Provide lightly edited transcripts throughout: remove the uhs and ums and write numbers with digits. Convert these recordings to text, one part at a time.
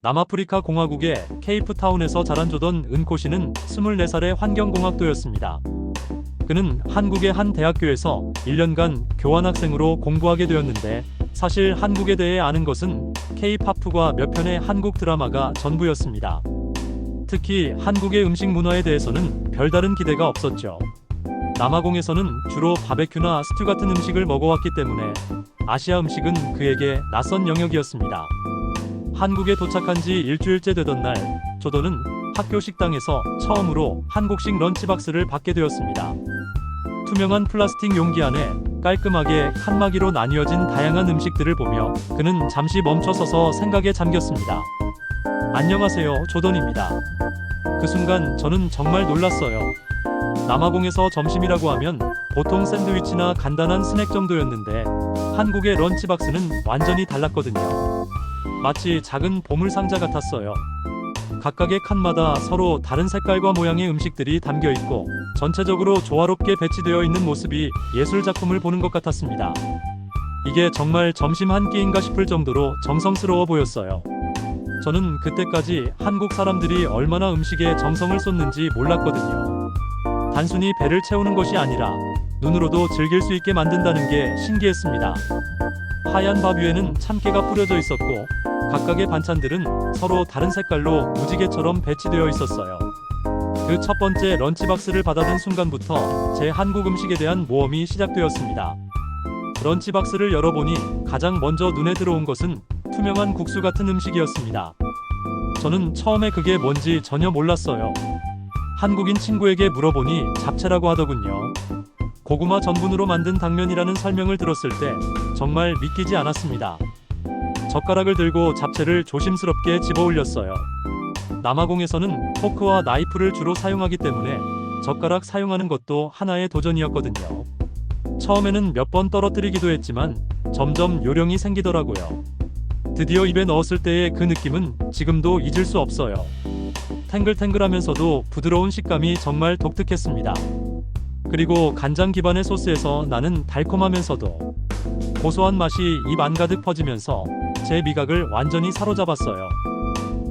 남아프리카 공화국의 케이프타운에서 자란 조던 은코시는 24살의 환경공학도였습니다. 그는 한국의 한 대학교에서 1년간 교환학생으로 공부하게 되었는데 사실 한국에 대해 아는 것은 K-팝과 몇 편의 한국 드라마가 전부였습니다. 특히 한국의 음식 문화에 대해서는 별다른 기대가 없었죠. 남아공에서는 주로 바베큐나 스튜 같은 음식을 먹어왔기 때문에 아시아 음식은 그에게 낯선 영역이었습니다. 한국에 도착한 지 일주일째 되던 날, 조던은 학교 식당에서 처음으로 한국식 런치박스를 받게 되었습니다. 투명한 플라스틱 용기 안에 깔끔하게 칸막이로 나뉘어진 다양한 음식들을 보며 그는 잠시 멈춰서서 생각에 잠겼습니다. 안녕하세요, 조던입니다. 그 순간 저는 정말 놀랐어요. 남아공에서 점심이라고 하면 보통 샌드위치나 간단한 스낵 정도였는데 한국의 런치박스는 완전히 달랐거든요. 마치 작은 보물 상자 같았어요. 각각의 칸마다 서로 다른 색깔과 모양의 음식들이 담겨 있고 전체적으로 조화롭게 배치되어 있는 모습이 예술 작품을 보는 것 같았습니다. 이게 정말 점심 한 끼인가 싶을 정도로 정성스러워 보였어요. 저는 그때까지 한국 사람들이 얼마나 음식에 정성을 쏟는지 몰랐거든요. 단순히 배를 채우는 것이 아니라 눈으로도 즐길 수 있게 만든다는 게 신기했습니다. 하얀 밥 위에는 참깨가 뿌려져 있었고 각각의 반찬들은 서로 다른 색깔로 무지개처럼 배치되어 있었어요. 그 첫 번째 런치박스를 받아든 순간부터 제 한국 음식에 대한 모험이 시작되었습니다. 런치박스를 열어보니 가장 먼저 눈에 들어온 것은 투명한 국수 같은 음식이었습니다. 저는 처음에 그게 뭔지 전혀 몰랐어요. 한국인 친구에게 물어보니 잡채라고 하더군요. 고구마 전분으로 만든 당면이라는 설명을 들었을 때 정말 믿기지 않았습니다. 젓가락을 들고 잡채를 조심스럽게 집어 올렸어요. 남아공에서는 포크와 나이프를 주로 사용하기 때문에 젓가락 사용하는 것도 하나의 도전이었거든요. 처음에는 몇 번 떨어뜨리기도 했지만 점점 요령이 생기더라고요. 드디어 입에 넣었을 때의 그 느낌은 지금도 잊을 수 없어요. 탱글탱글하면서도 부드러운 식감이 정말 독특했습니다. 그리고 간장 기반의 소스에서 나는 달콤하면서도 고소한 맛이 입 안가득 퍼지면서 제 미각을 완전히 사로잡았어요.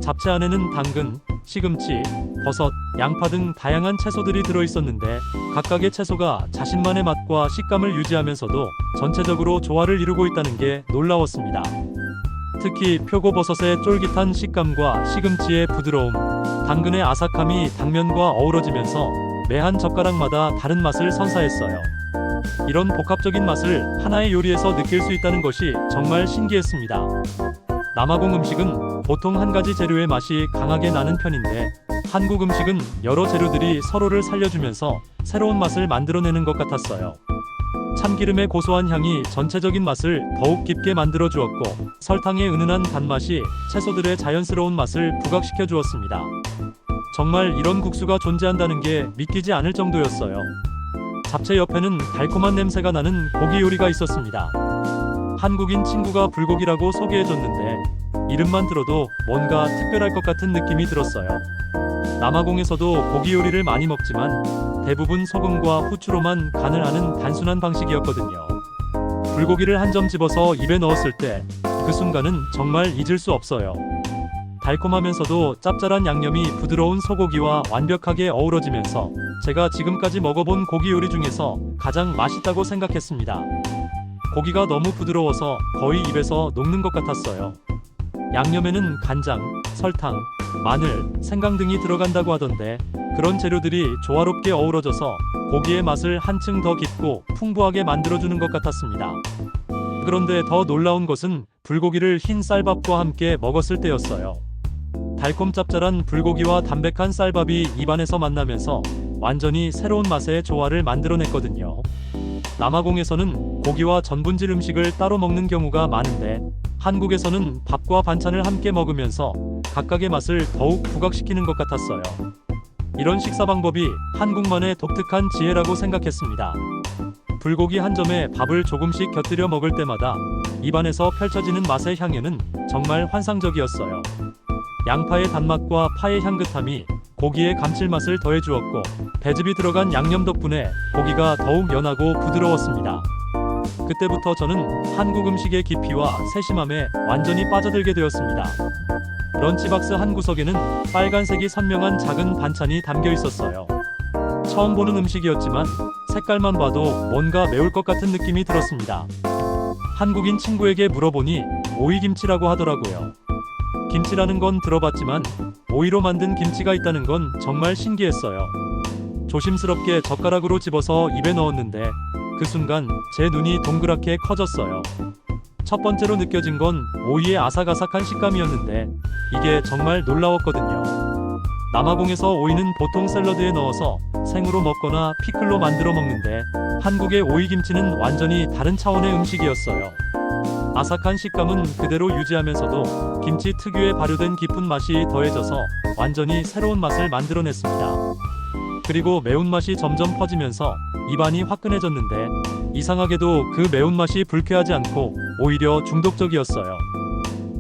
잡채 안에는 당근, 시금치, 버섯, 양파 등 다양한 채소들이 들어있었는데 각각의 채소가 자신만의 맛과 식감을 유지하면서도 전체적으로 조화를 이루고 있다는 게 놀라웠습니다. 특히 표고버섯의 쫄깃한 식감과 시금치의 부드러움, 당근의 아삭함이 당면과 어우러지면서 매 한 젓가락마다 다른 맛을 선사했어요. 이런 복합적인 맛을 하나의 요리에서 느낄 수 있다는 것이 정말 신기했습니다. 남아공 음식은 보통 한 가지 재료의 맛이 강하게 나는 편인데 한국 음식은 여러 재료들이 서로를 살려주면서 새로운 맛을 만들어내는 것 같았어요. 참기름의 고소한 향이 전체적인 맛을 더욱 깊게 만들어 주었고 설탕의 은은한 단맛이 채소들의 자연스러운 맛을 부각시켜 주었습니다. 정말 이런 국수가 존재한다는 게 믿기지 않을 정도였어요. 잡채 옆에는 달콤한 냄새가 나는 고기 요리가 있었습니다. 한국인 친구가 불고기라고 소개해줬는데 이름만 들어도 뭔가 특별할 것 같은 느낌이 들었어요. 남아공에서도 고기 요리를 많이 먹지만 대부분 소금과 후추로만 간을 하는 단순한 방식이었거든요. 불고기를 한 점 집어서 입에 넣었을 때 그 순간은 정말 잊을 수 없어요. 달콤하면서도 짭짤한 양념이 부드러운 소고기와 완벽하게 어우러지면서 제가 지금까지 먹어본 고기 요리 중에서 가장 맛있다고 생각했습니다. 고기가 너무 부드러워서 거의 입에서 녹는 것 같았어요. 양념에는 간장, 설탕, 마늘, 생강 등이 들어간다고 하던데 그런 재료들이 조화롭게 어우러져서 고기의 맛을 한층 더 깊고 풍부하게 만들어주는 것 같았습니다. 그런데 더 놀라운 것은 불고기를 흰 쌀밥과 함께 먹었을 때였어요. 달콤 짭짤한 불고기와 담백한 쌀밥이 입안에서 만나면서 완전히 새로운 맛의 조화를 만들어냈거든요. 남아공에서는 고기와 전분질 음식을 따로 먹는 경우가 많은데 한국에서는 밥과 반찬을 함께 먹으면서 각각의 맛을 더욱 부각시키는 것 같았어요. 이런 식사 방법이 한국만의 독특한 지혜라고 생각했습니다. 불고기 한 점에 밥을 조금씩 곁들여 먹을 때마다 입안에서 펼쳐지는 맛의 향연은 정말 환상적이었어요. 양파의 단맛과 파의 향긋함이 고기의 감칠맛을 더해주었고 배즙이 들어간 양념 덕분에 고기가 더욱 연하고 부드러웠습니다. 그때부터 저는 한국 음식의 깊이와 세심함에 완전히 빠져들게 되었습니다. 런치박스 한 구석에는 빨간색이 선명한 작은 반찬이 담겨 있었어요. 처음 보는 음식이었지만 색깔만 봐도 뭔가 매울 것 같은 느낌이 들었습니다. 한국인 친구에게 물어보니 오이김치라고 하더라고요. 김치라는 건 들어봤지만 오이로 만든 김치가 있다는 건 정말 신기했어요. 조심스럽게 젓가락으로 집어서 입에 넣었는데 그 순간 제 눈이 동그랗게 커졌어요. 첫 번째로 느껴진 건 오이의 아삭아삭한 식감이었는데 이게 정말 놀라웠거든요. 남아공에서 오이는 보통 샐러드에 넣어서 생으로 먹거나 피클로 만들어 먹는데 한국의 오이김치는 완전히 다른 차원의 음식이었어요. 아삭한 식감은 그대로 유지하면서도 김치 특유의 발효된 깊은 맛이 더해져서 완전히 새로운 맛을 만들어냈습니다. 그리고 매운맛이 점점 퍼지면서 입안이 화끈해졌는데 이상하게도 그 매운맛이 불쾌하지 않고 오히려 중독적이었어요.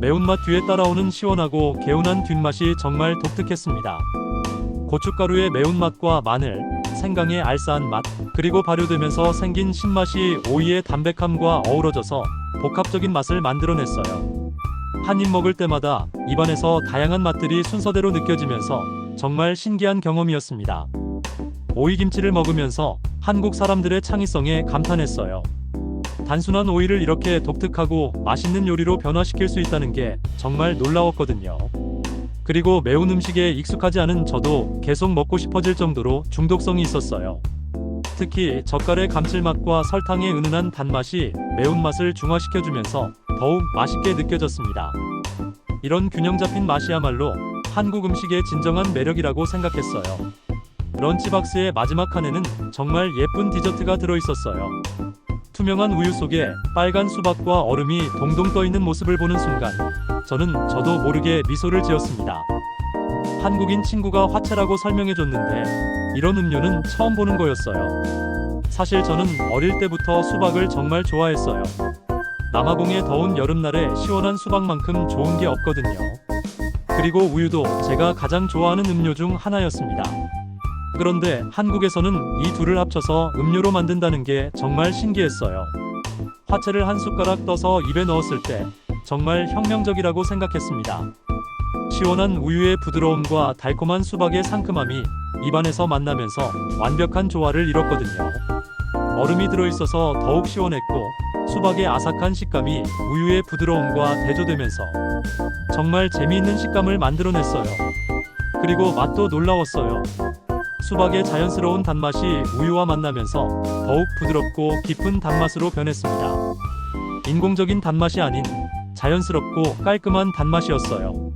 매운맛 뒤에 따라오는 시원하고 개운한 뒷맛이 정말 독특했습니다. 고춧가루의 매운맛과 마늘, 생강의 알싸한 맛, 그리고 발효되면서 생긴 신맛이 오이의 담백함과 어우러져서 복합적인 맛을 만들어냈어요. 한 입 먹을 때마다 입안에서 다양한 맛들이 순서대로 느껴지면서 정말 신기한 경험이었습니다. 오이김치를 먹으면서 한국 사람들의 창의성에 감탄했어요. 단순한 오이를 이렇게 독특하고 맛있는 요리로 변화시킬 수 있다는 게 정말 놀라웠거든요. 그리고 매운 음식에 익숙하지 않은 저도 계속 먹고 싶어질 정도로 중독성이 있었어요. 특히 젓갈의 감칠맛과 설탕의 은은한 단맛이 매운맛을 중화시켜주면서 더욱 맛있게 느껴졌습니다. 이런 균형 잡힌 맛이야말로 한국 음식의 진정한 매력이라고 생각했어요. 런치박스의 마지막 칸에는 정말 예쁜 디저트가 들어있었어요. 투명한 우유 속에 빨간 수박과 얼음이 동동 떠있는 모습을 보는 순간 저도 모르게 미소를 지었습니다. 한국인 친구가 화채라고 설명해줬는데 이런 음료는 처음 보는 거였어요. 사실 저는 어릴 때부터 수박을 정말 좋아했어요. 남아공의 더운 여름날에 시원한 수박만큼 좋은 게 없거든요. 그리고 우유도 제가 가장 좋아하는 음료 중 하나였습니다. 그런데 한국에서는 이 둘을 합쳐서 음료로 만든다는 게 정말 신기했어요. 화채를 한 숟가락 떠서 입에 넣었을 때 정말 혁명적이라고 생각했습니다. 시원한 우유의 부드러움과 달콤한 수박의 상큼함이 입안에서 만나면서 완벽한 조화를 이뤘거든요. 얼음이 들어있어서 더욱 시원했고 수박의 아삭한 식감이 우유의 부드러움과 대조되면서 정말 재미있는 식감을 만들어냈어요. 그리고 맛도 놀라웠어요. 수박의 자연스러운 단맛이 우유와 만나면서 더욱 부드럽고 깊은 단맛으로 변했습니다. 인공적인 단맛이 아닌 자연스럽고 깔끔한 단맛이었어요.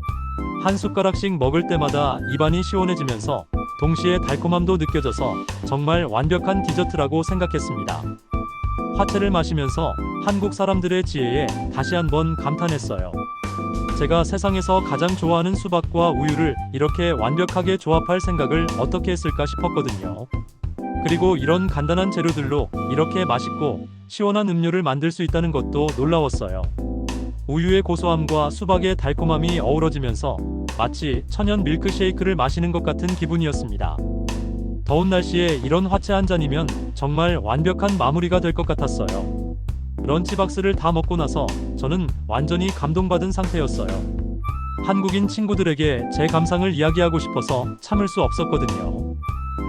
한 숟가락씩 먹을 때마다 입안이 시원해지면서 동시에 달콤함도 느껴져서 정말 완벽한 디저트라고 생각했습니다. 화채를 마시면서 한국 사람들의 지혜에 다시 한번 감탄했어요. 제가 세상에서 가장 좋아하는 수박과 우유를 이렇게 완벽하게 조합할 생각을 어떻게 했을까 싶었거든요. 그리고 이런 간단한 재료들로 이렇게 맛있고 시원한 음료를 만들 수 있다는 것도 놀라웠어요. 우유의 고소함과 수박의 달콤함이 어우러지면서 마치 천연 밀크쉐이크를 마시는 것 같은 기분이었습니다. 더운 날씨에 이런 화채 한 잔이면 정말 완벽한 마무리가 될 것 같았어요. 런치박스를 다 먹고 나서 저는 완전히 감동받은 상태였어요. 한국인 친구들에게 제 감상을 이야기하고 싶어서 참을 수 없었거든요.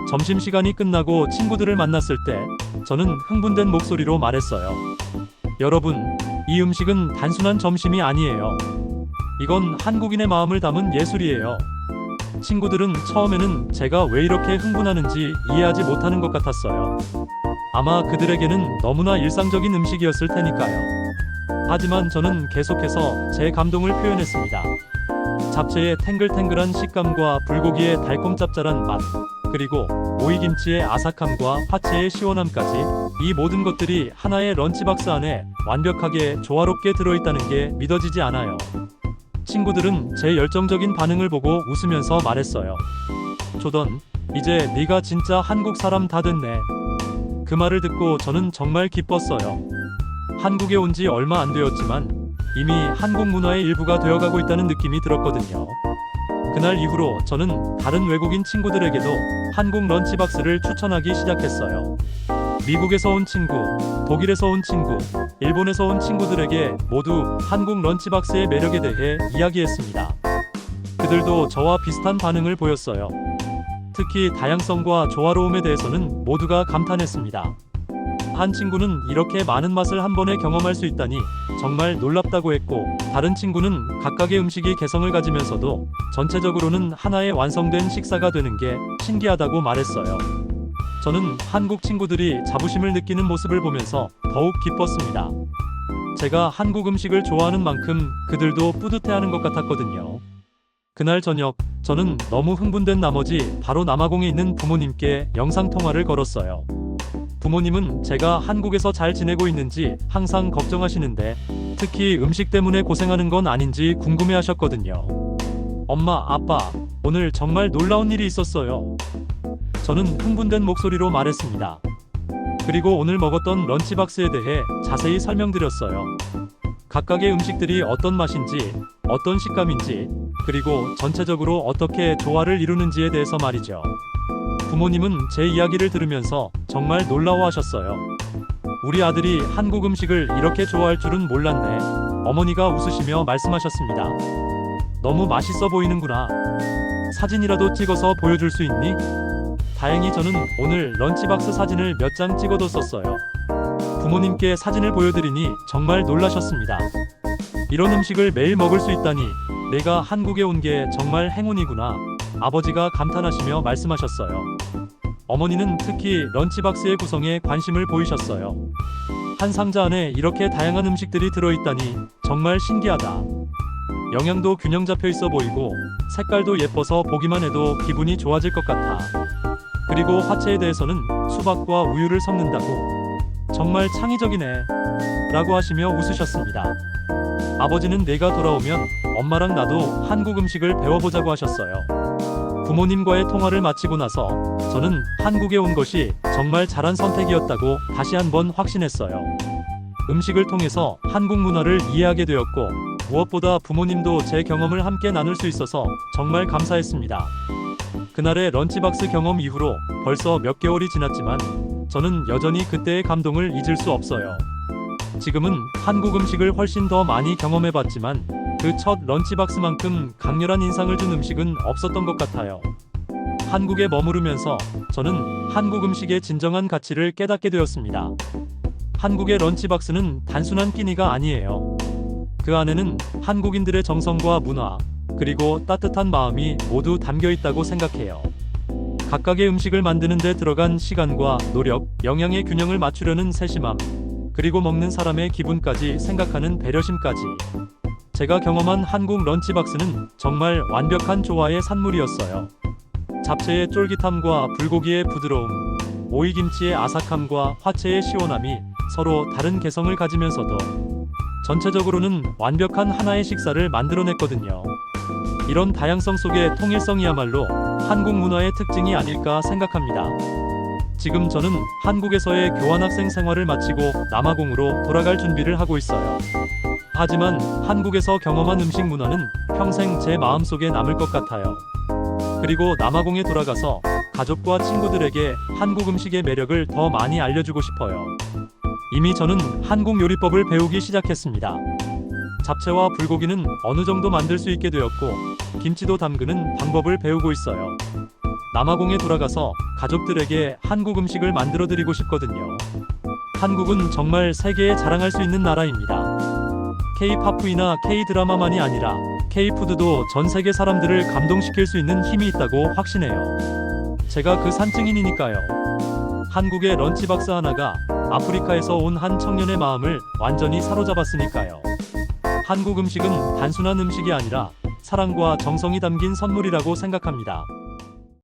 점심시간이 끝나고 친구들을 만났을 때 저는 흥분된 목소리로 말했어요. 여러분, 이 음식은 단순한 점심이 아니에요. 이건 한국인의 마음을 담은 예술이에요. 친구들은 처음에는 제가 왜 이렇게 흥분하는지 이해하지 못하는 것 같았어요. 아마 그들에게는 너무나 일상적인 음식이었을 테니까요. 하지만 저는 계속해서 제 감동을 표현했습니다. 잡채의 탱글탱글한 식감과 불고기의 달콤 짭짤한 맛, 그리고 오이김치의 아삭함과 화채의 시원함까지 이 모든 것들이 하나의 런치박스 안에 완벽하게 조화롭게 들어있다는 게 믿어지지 않아요. 친구들은 제 열정적인 반응을 보고 웃으면서 말했어요. 조던, 이제 네가 진짜 한국 사람 다 됐네. 그 말을 듣고 저는 정말 기뻤어요. 한국에 온 지 얼마 안 되었지만 이미 한국 문화의 일부가 되어가고 있다는 느낌이 들었거든요. 그날 이후로 저는 다른 외국인 친구들에게도 한국 런치박스를 추천하기 시작했어요. 미국에서 온 친구, 독일에서 온 친구, 일본에서 온 친구들에게 모두 한국 런치박스의 매력에 대해 이야기했습니다. 그들도 저와 비슷한 반응을 보였어요. 특히 다양성과 조화로움에 대해서는 모두가 감탄했습니다. 한 친구는 이렇게 많은 맛을 한 번에 경험할 수 있다니 정말 놀랍다고 했고, 다른 친구는 각각의 음식이 개성을 가지면서도 전체적으로는 하나의 완성된 식사가 되는 게 신기하다고 말했어요. 저는 한국 친구들이 자부심을 느끼는 모습을 보면서 더욱 기뻤습니다. 제가 한국 음식을 좋아하는 만큼 그들도 뿌듯해하는 것 같았거든요. 그날 저녁, 저는 너무 흥분된 나머지 바로 남아공에 있는 부모님께 영상통화를 걸었어요. 부모님은 제가 한국에서 잘 지내고 있는지 항상 걱정하시는데, 특히 음식 때문에 고생하는 건 아닌지 궁금해하셨거든요. 엄마, 아빠, 오늘 정말 놀라운 일이 있었어요. 저는 흥분된 목소리로 말했습니다. 그리고 오늘 먹었던 런치박스에 대해 자세히 설명드렸어요. 각각의 음식들이 어떤 맛인지, 어떤 식감인지, 그리고 전체적으로 어떻게 조화를 이루는지에 대해서 말이죠. 부모님은 제 이야기를 들으면서 정말 놀라워하셨어요. 우리 아들이 한국 음식을 이렇게 좋아할 줄은 몰랐네. 어머니가 웃으시며 말씀하셨습니다. 너무 맛있어 보이는구나. 사진이라도 찍어서 보여줄 수 있니? 다행히 저는 오늘 런치박스 사진을 몇 장 찍어뒀었어요. 부모님께 사진을 보여드리니 정말 놀라셨습니다. 이런 음식을 매일 먹을 수 있다니 내가 한국에 온 게 정말 행운이구나. 아버지가 감탄하시며 말씀하셨어요. 어머니는 특히 런치박스의 구성에 관심을 보이셨어요. 한 상자 안에 이렇게 다양한 음식들이 들어있다니 정말 신기하다. 영양도 균형 잡혀 있어 보이고 색깔도 예뻐서 보기만 해도 기분이 좋아질 것 같아. 그리고 화채에 대해서는 수박과 우유를 섞는다고. 정말 창의적이네. 라고 하시며 웃으셨습니다. 아버지는 내가 돌아오면 엄마랑 나도 한국 음식을 배워보자고 하셨어요. 부모님과의 통화를 마치고 나서 저는 한국에 온 것이 정말 잘한 선택이었다고 다시 한번 확신했어요. 음식을 통해서 한국 문화를 이해하게 되었고, 무엇보다 부모님도 제 경험을 함께 나눌 수 있어서 정말 감사했습니다. 그날의 런치박스 경험 이후로 벌써 몇 개월이 지났지만 저는 여전히 그때의 감동을 잊을 수 없어요. 지금은 한국 음식을 훨씬 더 많이 경험해봤지만 그 첫 런치박스만큼 강렬한 인상을 준 음식은 없었던 것 같아요. 한국에 머무르면서 저는 한국 음식의 진정한 가치를 깨닫게 되었습니다. 한국의 런치박스는 단순한 끼니가 아니에요. 그 안에는 한국인들의 정성과 문화, 그리고 따뜻한 마음이 모두 담겨 있다고 생각해요. 각각의 음식을 만드는 데 들어간 시간과 노력, 영양의 균형을 맞추려는 세심함, 그리고 먹는 사람의 기분까지 생각하는 배려심까지. 제가 경험한 한국 런치박스는 정말 완벽한 조화의 산물이었어요. 잡채의 쫄깃함과 불고기의 부드러움, 오이김치의 아삭함과 화채의 시원함이 서로 다른 개성을 가지면서도 전체적으로는 완벽한 하나의 식사를 만들어냈거든요. 이런 다양성 속의 통일성이야말로 한국 문화의 특징이 아닐까 생각합니다. 지금 저는 한국에서의 교환학생 생활을 마치고 남아공으로 돌아갈 준비를 하고 있어요. 하지만 한국에서 경험한 음식 문화는 평생 제 마음속에 남을 것 같아요. 그리고 남아공에 돌아가서 가족과 친구들에게 한국 음식의 매력을 더 많이 알려주고 싶어요. 이미 저는 한국 요리법을 배우기 시작했습니다. 잡채와 불고기는 어느 정도 만들 수 있게 되었고, 김치도 담그는 방법을 배우고 있어요. 남아공에 돌아가서 가족들에게 한국 음식을 만들어 드리고 싶거든요. 한국은 정말 세계에 자랑할 수 있는 나라입니다. K-팝이나 K-드라마만이 아니라 K-푸드도 전 세계 사람들을 감동시킬 수 있는 힘이 있다고 확신해요. 제가 그 산증인이니까요. 한국의 런치박스 하나가 아프리카에서 온 한 청년의 마음을 완전히 사로잡았으니까요. 한국 음식은 단순한 음식이 아니라 사랑과 정성이 담긴 선물이라고 생각합니다.